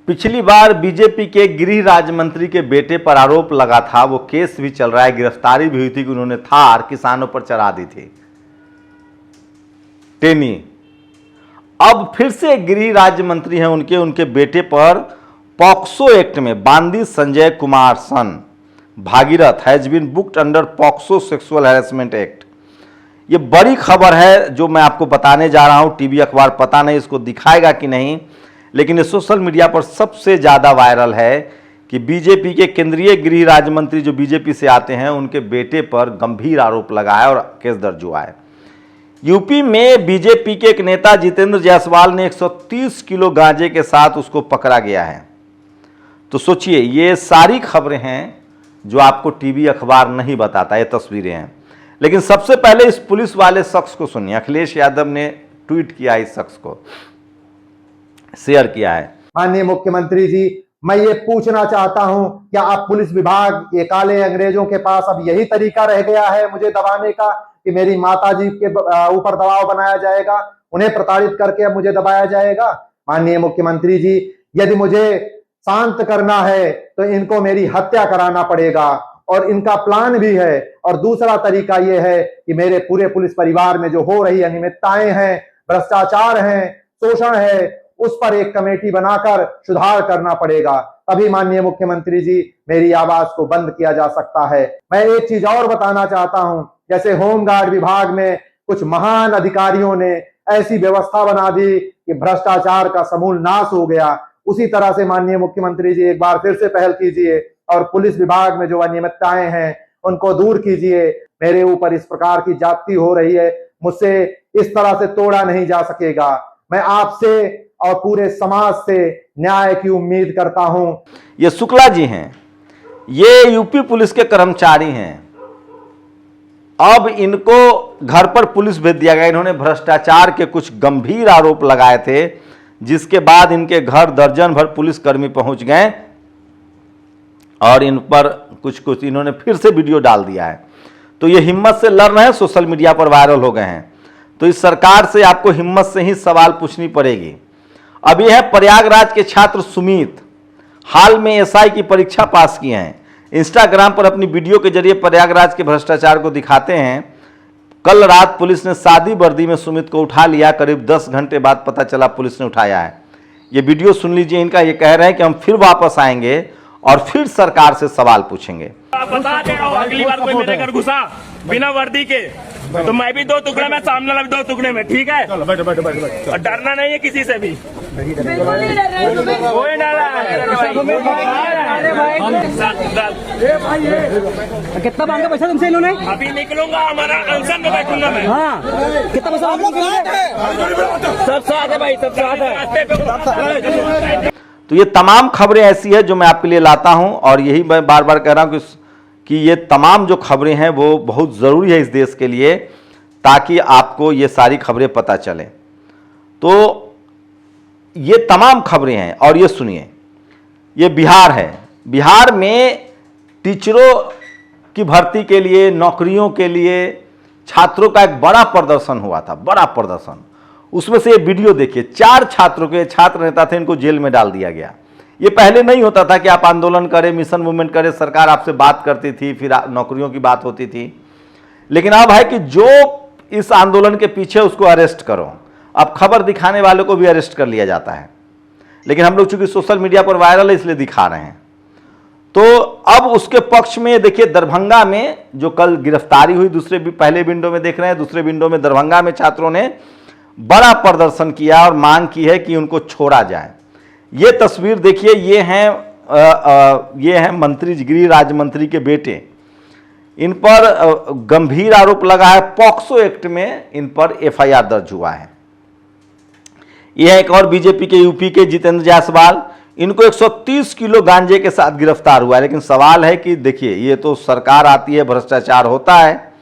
पिछली बार बीजेपी के गृह राज्य मंत्री के बेटे पर आरोप लगा था, वो केस भी चल रहा है, गिरफ्तारी भी हुई थी कि उन्होंने थार किसानों पर चढ़ा दी थी टेनी। अब फिर से गृह राज्य मंत्री हैं उनके बेटे पर पॉक्सो एक्ट में Bandi Sanjay Kumar son Bhagirath has been booked under POCSO sexual harassment act. ये बड़ी खबर है जो मैं आपको बताने जा रहा हूं। टीवी अखबार पता नहीं इसको दिखाएगा कि नहीं, लेकिन ये सोशल मीडिया पर सबसे ज़्यादा वायरल है कि बीजेपी के केंद्रीय गृह राज्य मंत्री जो बीजेपी से आते हैं उनके बेटे पर गंभीर आरोप लगा है और केस दर्ज हुआ है। यूपी में बीजेपी के एक नेता जितेंद्र जायसवाल ने 130 किलो गांजे के साथ उसको पकड़ा गया है। तो सोचिए, ये सारी खबरें हैं जो आपको टीवी अखबार नहीं बताता, ये तस्वीरें हैं। लेकिन सबसे पहले इस पुलिस वाले शख्स को सुनिए। अखिलेश यादव ने ट्वीट किया, इस शख्स को शेयर किया है। माननीय मुख्यमंत्री जी, मैं ये पूछना चाहता हूं, क्या आप पुलिस विभाग, ये काले अंग्रेजों के पास अब यही तरीका रह गया है मुझे दबाने का कि मेरी माता जी के ऊपर दबाव बनाया जाएगा, उन्हें प्रताड़ित करके अब मुझे दबाया जाएगा? माननीय मुख्यमंत्री जी, यदि मुझे शांत करना है तो इनको मेरी हत्या कराना पड़ेगा और इनका प्लान भी है। और दूसरा तरीका यह है कि मेरे पूरे पुलिस परिवार में जो हो रही अनियमितताएं हैं, भ्रष्टाचार हैं, शोषण है, उस पर एक कमेटी बनाकर सुधार करना पड़ेगा। तभी माननीय मुख्यमंत्री जी मेरी आवाज को बंद किया जा सकता है। मैं एक चीज और बताना चाहता हूं, जैसे होमगार्ड विभाग में कुछ महान अधिकारियों ने ऐसी व्यवस्था बना दी कि भ्रष्टाचार का समूल नाश हो गया, उसी तरह से माननीय मुख्यमंत्री जी एक बार फिर से पहल कीजिए और पुलिस विभाग में जो अनियमितताएं हैं उनको दूर कीजिए। मेरे ऊपर इस प्रकार की जाति हो रही है, मुझसे इस तरह से तोड़ा नहीं जा सकेगा। मैं आपसे और पूरे समाज से न्याय की उम्मीद करता हूं। ये शुक्ला जी हैं, ये यूपी पुलिस के कर्मचारी हैं। अब इनको घर पर पुलिस भेज दिया गया। इन्होंने भ्रष्टाचार के कुछ गंभीर आरोप लगाए थे, जिसके बाद इनके घर दर्जन भर पुलिसकर्मी पहुंच गए और इन पर कुछ इन्होंने फिर से वीडियो डाल दिया है। तो ये हिम्मत से लड़ रहे हैं, सोशल मीडिया पर वायरल हो गए हैं। तो इस सरकार से आपको हिम्मत से ही सवाल पूछनी पड़ेगी। अब यह है प्रयागराज के छात्र सुमित, हाल में एसआई की परीक्षा पास किए हैं। इंस्टाग्राम पर अपनी वीडियो के जरिए प्रयागराज के भ्रष्टाचार को दिखाते हैं। कल रात पुलिस ने सादी वर्दी में सुमित को उठा लिया। करीब 10 घंटे बाद पता चला पुलिस ने उठाया है। ये वीडियो सुन लीजिए इनका। ये कह रहे हैं कि हम फिर वापस आएंगे और फिर सरकार से सवाल पूछेंगे। आप बता दे, अगली बार कोई मेरे घर घुसा बिना वर्दी के तो मैं भी 2 टुकड़े में, सामने वाला भी 2 टुकड़े में, ठीक है? बैठो बैठो बैठो बैठो। और डरना नहीं है किसी से भी, कोई डरा है। कितना मांगा पैसा तुमसे इन्होंने? अभी निकलूंगा, हमारा अनशन में बैठूंगा मैं। हाँ, कितना पैसा? सब साथ है भाई, सब साथ है। तो ये तमाम खबरें ऐसी है जो मैं आपके लिए लाता हूं और यही मैं बार बार कह रहा हूं कि ये तमाम जो खबरें हैं वो बहुत ज़रूरी है इस देश के लिए, ताकि आपको ये सारी खबरें पता चलें। तो ये तमाम खबरें हैं और ये सुनिए, ये बिहार है। बिहार में टीचरों की भर्ती के लिए, नौकरियों के लिए छात्रों का एक बड़ा प्रदर्शन हुआ था, बड़ा प्रदर्शन। उसमें से ये वीडियो देखिए। 4 छात्रों के, छात्र नेता थे, इनको जेल में डाल दिया गया। ये पहले नहीं होता था कि आप आंदोलन करें, मिशन मूवमेंट करें, सरकार आपसे बात करती थी, फिर नौकरियों की बात होती थी। लेकिन अब है कि जो इस आंदोलन के पीछे उसको अरेस्ट करो। अब खबर दिखाने वालों को भी अरेस्ट कर लिया जाता है। लेकिन हम लोग चूंकि सोशल मीडिया पर वायरल है इसलिए दिखा रहे हैं। तो अब उसके पक्ष में देखिए, दरभंगा में जो कल गिरफ्तारी हुई, पहले विंडो में देख रहे हैं, दूसरे विंडो में दरभंगा में छात्रों ने बड़ा प्रदर्शन किया और मांग की है कि उनको छोड़ा जाए। ये तस्वीर देखिए, ये हैं मंत्री, गृह राज्य मंत्री के बेटे। इन पर गंभीर आरोप लगा है। पॉक्सो एक्ट में इन पर एफआईआर दर्ज हुआ है। यह एक और बीजेपी के यूपी के जितेंद्र जायसवाल, इनको 130 किलो गांजे के साथ गिरफ्तार हुआ है। लेकिन सवाल है कि देखिए, ये तो सरकार आती है, भ्रष्टाचार होता है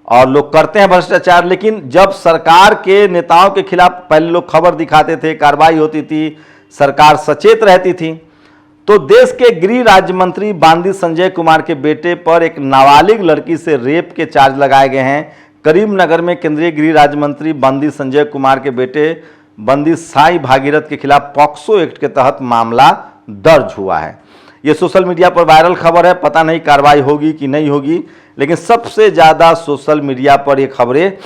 और लोग करते हैं भ्रष्टाचार, लेकिन जब सरकार के नेताओं के खिलाफ पहले लोग खबर दिखाते थे, कार्रवाई होती थी, सरकार सचेत रहती थी। तो देश के गृह राज्य मंत्री बांदी संजय कुमार के बेटे पर एक नाबालिग लड़की से रेप के चार्ज लगाए गए हैं। करीमनगर में केंद्रीय गृह राज्य मंत्री बांदी संजय कुमार के बेटे बंदी साई भागीरथ के खिलाफ पॉक्सो एक्ट के तहत मामला दर्ज हुआ है। ये सोशल मीडिया पर वायरल खबर है, पता नहीं कार्रवाई होगी कि नहीं होगी, लेकिन सबसे ज़्यादा सोशल मीडिया पर ये खबरें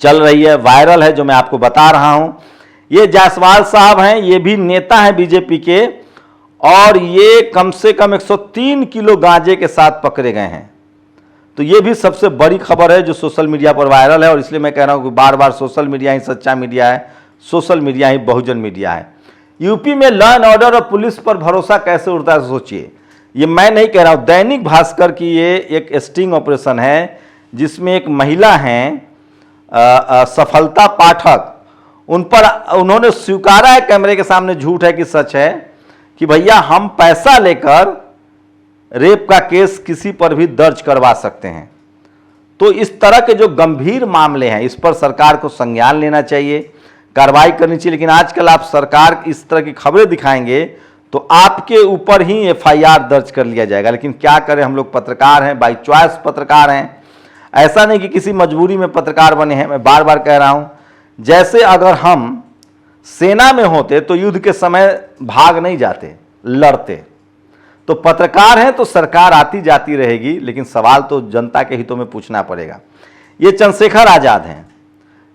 चल रही है, वायरल है, जो मैं आपको बता रहा हूं। ये जायसवाल साहब हैं, ये भी नेता हैं बीजेपी के, और ये कम से कम 103 किलो गांजे के साथ पकड़े गए हैं। तो ये भी सबसे बड़ी खबर है जो सोशल मीडिया पर वायरल है, और इसलिए मैं कह रहा हूं कि बार बार सोशल मीडिया ही सच्चा मीडिया है, सोशल मीडिया ही बहुजन मीडिया है। यूपी में लॉ एंड ऑर्डर और पुलिस पर भरोसा कैसे उठता है सोचिए। ये मैं नहीं कह रहा हूं, दैनिक भास्कर की ये एक स्टिंग ऑपरेशन है जिसमें एक महिला हैं सफलता पाठक, उन पर उन्होंने स्वीकारा है कैमरे के सामने, झूठ है कि सच है, कि भैया हम पैसा लेकर रेप का केस किसी पर भी दर्ज करवा सकते हैं। तो इस तरह के जो गंभीर मामले हैं इस पर सरकार को संज्ञान लेना चाहिए, कार्रवाई करनी चाहिए। लेकिन आजकल आप सरकार इस तरह की खबरें दिखाएंगे तो आपके ऊपर ही एफआईआर दर्ज कर लिया जाएगा। लेकिन क्या करें, हम लोग पत्रकार हैं, बाई चॉइस पत्रकार हैं, ऐसा नहीं कि किसी मजबूरी में पत्रकार बने हैं। मैं बार बार कह रहा हूं, जैसे अगर हम सेना में होते तो युद्ध के समय भाग नहीं जाते, लड़ते। तो पत्रकार हैं तो सरकार आती जाती रहेगी, लेकिन सवाल तो जनता के हितों में पूछना पड़ेगा। ये चंद्रशेखर आज़ाद हैं,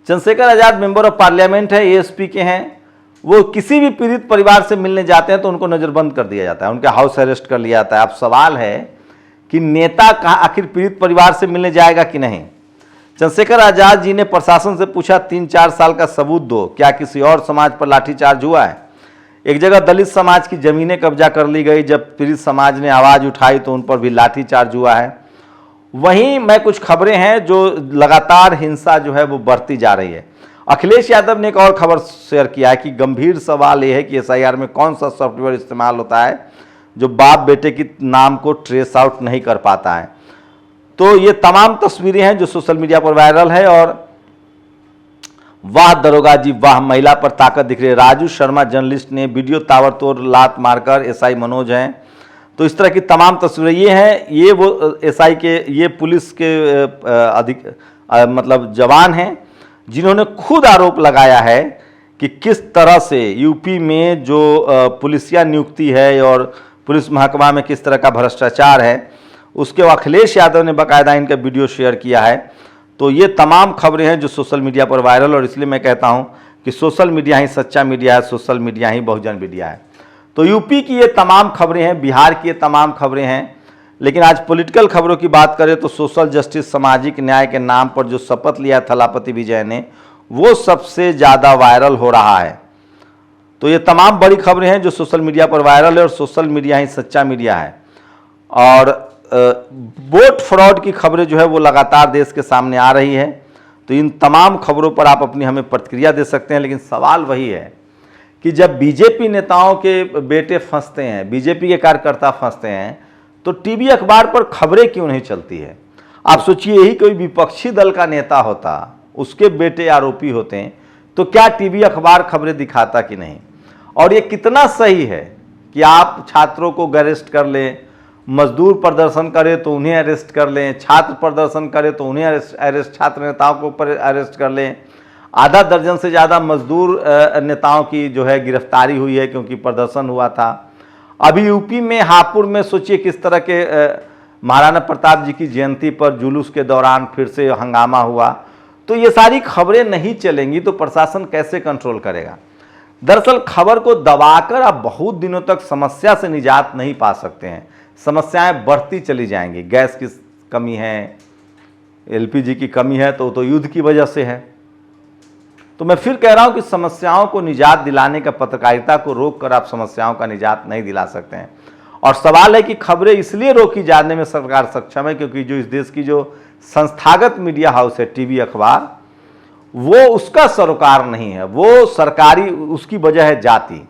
Chandrashekhar Azad member of parliament है, एएसपी के हैं। वो किसी भी पीड़ित परिवार से मिलने जाते हैं तो उनको नज़रबंद कर दिया जाता है, उनका हाउस अरेस्ट कर लिया जाता है। अब सवाल है कि नेता कहाँ आखिर पीड़ित परिवार से मिलने जाएगा कि नहीं। चंद्रशेखर आज़ाद जी ने प्रशासन से पूछा 3-4 साल का सबूत दो, क्या किसी और समाज पर लाठीचार्ज हुआ है। एक जगह दलित समाज की जमीनें कब्जा कर ली गई, जब पीड़ित समाज ने आवाज़ उठाई तो उन पर भी लाठीचार्ज हुआ है। वहीं मैं कुछ खबरें हैं जो लगातार हिंसा जो है वो बढ़ती जा रही है। अखिलेश यादव ने एक और खबर शेयर किया है कि गंभीर सवाल यह है कि एसआईआर में कौन सा सॉफ्टवेयर इस्तेमाल होता है जो बाप बेटे के नाम को ट्रेस आउट नहीं कर पाता है। तो ये तमाम तस्वीरें हैं जो सोशल मीडिया पर वायरल है। और वाह दरोगा जी वाह, महिला पर ताकत दिख रही है। राजू शर्मा जर्नलिस्ट ने वीडियो ताबड़तोड़ लात मारकर, एसआई मनोज हैं। तो इस तरह की तमाम तस्वीरें ये हैं, ये वो एसआई के, ये पुलिस के मतलब जवान हैं जिन्होंने खुद आरोप लगाया है कि किस तरह से यूपी में जो पुलिसिया नियुक्ति है और पुलिस महकमा में किस तरह का भ्रष्टाचार है, उसके अखिलेश यादव ने बाकायदा इनका वीडियो शेयर किया है। तो ये तमाम खबरें हैं जो सोशल मीडिया पर वायरल, और इसलिए मैं कहता हूं कि सोशल मीडिया ही सच्चा मीडिया है, सोशल मीडिया ही बहुजन मीडिया है। तो यूपी की ये तमाम खबरें हैं, बिहार की ये तमाम खबरें हैं। लेकिन आज पॉलिटिकल खबरों की बात करें तो सोशल जस्टिस, सामाजिक न्याय के नाम पर जो शपथ लिया थलापति विजय ने, वो सबसे ज़्यादा वायरल हो रहा है। तो ये तमाम बड़ी खबरें हैं जो सोशल मीडिया पर वायरल है, और सोशल मीडिया ही सच्चा मीडिया है। और वोट फ्रॉड की खबरें जो है वो लगातार देश के सामने आ रही है। तो इन तमाम खबरों पर आप अपनी हमें प्रतिक्रिया दे सकते हैं। लेकिन सवाल वही है कि जब बीजेपी नेताओं के बेटे फंसते हैं, बीजेपी के कार्यकर्ता फंसते हैं, तो टीवी अखबार पर खबरें क्यों नहीं चलती है। आप सोचिए, यही कोई विपक्षी दल का नेता होता, उसके बेटे आरोपी होते हैं, तो क्या टीवी अखबार खबरें दिखाता कि नहीं। और ये कितना सही है कि आप छात्रों को अरेस्ट कर लें, मजदूर प्रदर्शन करें तो उन्हें अरेस्ट कर लें, छात्र प्रदर्शन करें तो उन्हें अरेस्ट, छात्र नेताओं को ऊपर अरेस्ट कर लें। आधा दर्जन से ज़्यादा मजदूर नेताओं की जो है गिरफ्तारी हुई है क्योंकि प्रदर्शन हुआ था। अभी यूपी में हापुड़ में सोचिए किस तरह के महाराणा प्रताप जी की जयंती पर जुलूस के दौरान फिर से हंगामा हुआ। तो ये सारी खबरें नहीं चलेंगी तो प्रशासन कैसे कंट्रोल करेगा। दरअसल खबर को दबाकर आप बहुत दिनों तक समस्या से निजात नहीं पा सकते हैं, समस्याएं बढ़ती चली जाएंगी। गैस की कमी है, एलपीजी की कमी है, तो युद्ध की वजह से है। तो मैं फिर कह रहा हूं कि समस्याओं को निजात दिलाने का, पत्रकारिता को रोककर आप समस्याओं का निजात नहीं दिला सकते हैं। और सवाल है कि खबरें इसलिए रोकी जाने में सरकार सक्षम है क्योंकि जो इस देश की जो संस्थागत मीडिया हाउस है, टीवी अखबार, वो उसका सरोकार नहीं है, वो सरकारी, उसकी वजह है जाति।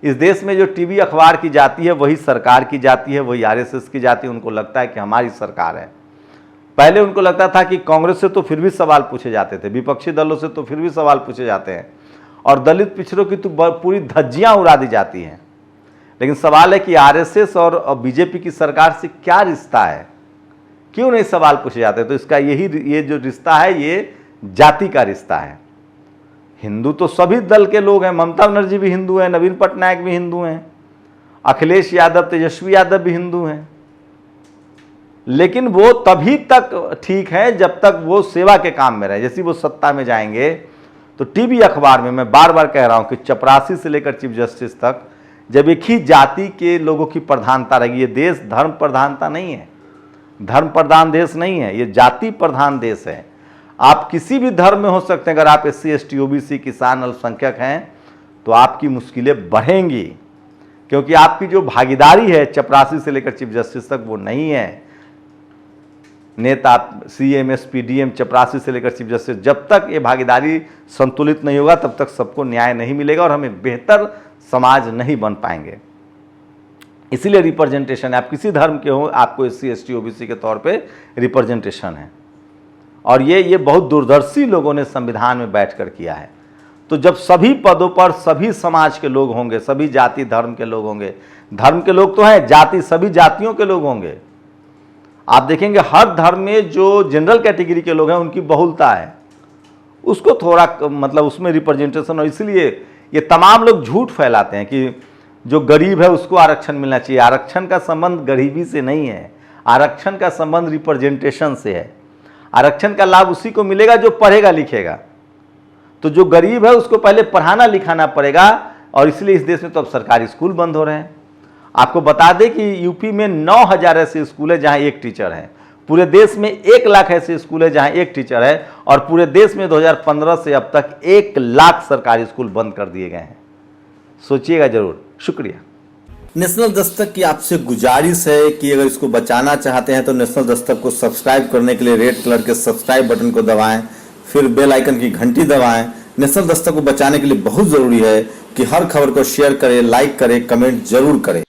इस देश में जो टीवी अखबार की जाती है वही सरकार की जाती है, वही आरएसएस की जाती है। उनको लगता है कि हमारी सरकार है। पहले उनको लगता था कि कांग्रेस से तो फिर भी सवाल पूछे जाते थे, विपक्षी दलों से तो फिर भी सवाल पूछे जाते हैं, और दलित पिछड़ों की तो पूरी धज्जियां उड़ा दी जाती हैं। लेकिन सवाल है कि आरएसएस और बीजेपी की सरकार से क्या रिश्ता है, क्यों नहीं सवाल पूछे जाते। तो इसका ये जो रिश्ता है ये जाति का रिश्ता है, हिंदू तो सभी दल के लोग हैं, ममता बनर्जी भी हिंदू हैं, नवीन पटनायक भी हिंदू हैं, अखिलेश यादव, तेजस्वी यादव भी हिंदू हैं। लेकिन वो तभी तक ठीक है जब तक वो सेवा के काम में रहे। जैसे वो सत्ता में जाएंगे तो टीवी अखबार में मैं बार बार कह रहा हूं कि चपरासी से लेकर चीफ जस्टिस तक जब एक ही जाति के लोगों की प्रधानता रहेगी, ये देश धर्म प्रधानता नहीं है, धर्म प्रधान देश नहीं है, ये जाति प्रधान देश है। आप किसी भी धर्म में हो सकते हैं, अगर आप SC ST OBC किसान अल्पसंख्यक हैं तो आपकी मुश्किलें बढ़ेंगी, क्योंकि आपकी जो भागीदारी है चपरासी से लेकर चीफ जस्टिस तक वो नहीं है। नेता CM SP DM चपरासी से लेकर चीफ जस्टिस, जब तक ये भागीदारी संतुलित नहीं होगा तब तक सबको न्याय नहीं मिलेगा और हमें बेहतर समाज नहीं बन पाएंगे। इसीलिए रिप्रेजेंटेशन है, आप किसी धर्म के हो आपको SC ST OBC के तौर पे रिप्रेजेंटेशन है। और ये बहुत दूरदर्शी लोगों ने संविधान में बैठकर किया है। तो जब सभी पदों पर सभी समाज के लोग होंगे, सभी जाति धर्म के लोग होंगे, धर्म के लोग तो हैं, जाति सभी जातियों के लोग होंगे। आप देखेंगे हर धर्म में जो जनरल कैटेगरी के लोग हैं उनकी बहुलता है, उसको थोड़ा मतलब उसमें रिप्रेजेंटेशन। और इसलिए ये तमाम लोग झूठ फैलाते हैं कि जो गरीब है उसको आरक्षण मिलना चाहिए। आरक्षण का संबंध गरीबी से नहीं है, आरक्षण का संबंध रिप्रेजेंटेशन से है। आरक्षण का लाभ उसी को मिलेगा जो पढ़ेगा लिखेगा। तो जो गरीब है उसको पहले पढ़ाना लिखाना पड़ेगा, और इसलिए इस देश में तो अब सरकारी स्कूल बंद हो रहे हैं। आपको बता दें कि यूपी में 9000 ऐसे स्कूल है जहां एक टीचर है, पूरे देश में 1 लाख ऐसे स्कूल है जहां एक टीचर है, और पूरे देश में 2015 से अब तक 1 लाख सरकारी स्कूल बंद कर दिए गए हैं। सोचिएगा जरूर। शुक्रिया। नेशनल दस्तक की आपसे गुजारिश है कि अगर इसको बचाना चाहते हैं तो नेशनल दस्तक को सब्सक्राइब करने के लिए रेड कलर के सब्सक्राइब बटन को दबाएं, फिर बेल आइकन की घंटी दबाएं। नेशनल दस्तक को बचाने के लिए बहुत जरूरी है कि हर खबर को शेयर करें, लाइक करें, कमेंट जरूर करें।